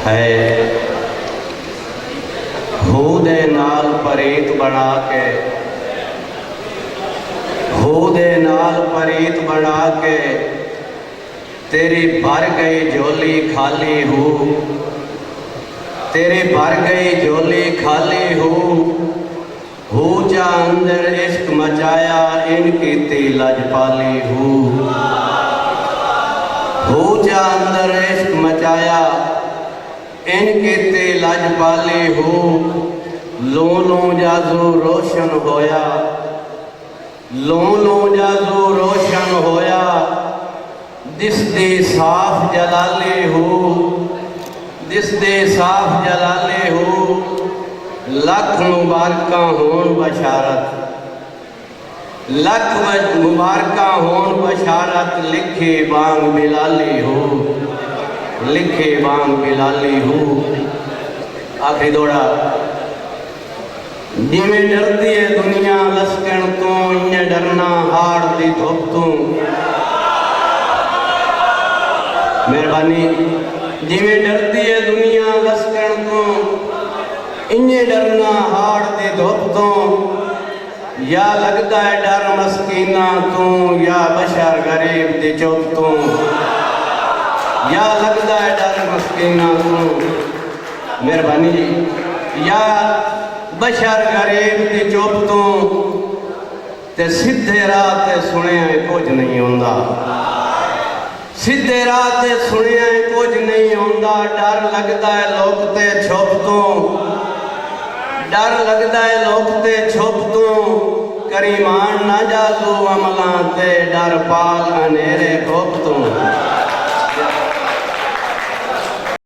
है। हो दे नाल परीत बना के, हो दे नाल परीत बना के, तेरी भर गई झोली खाली हो, तेरी भर गई झोली खाली हो जा अंदर इश्क मचाया इनकी ती लजपाली हो जा अंदर इश्क मचाया इनकी ती लजपाली हो। लो लो जाजू रोशन होया, लो लो जाजू रोशन होया, दिसदी साफ जलाली हो, दिसदी साफ जलाली हो। लख मुबारक होन बशारत, लख मुबारक होन बशारत, लिखे बांग बिलाली हो, लिखे बांग बिलाली हो। आखिरी दौड़ा। जिमें डरती है दुनिया लसकण तो, इन्हें डरना हाड़ दी धुप तू। मेहरबानी। जिमें डरती है दुनिया लसकण तो, इन्हें डरना हाड़ दी धुप तो। या लगता है डर मस्कीना तू, या बशर गरीब दी चुप तू। या लगता है डर मस्कीना तू। मेहरबानी जी। या बशर गरीब दी चुप तू, ते सीधे राह ते सुनिया कुछ नहीं होंदा, सीधे राह ते सुनिया कुछ नहीं होंदा। डर लगता है लोग ते छुप तू, डर लगता है लोग ते छुप तू। करीमान ना जाजू अमला ते, डर पाल अनेरे खुप तू।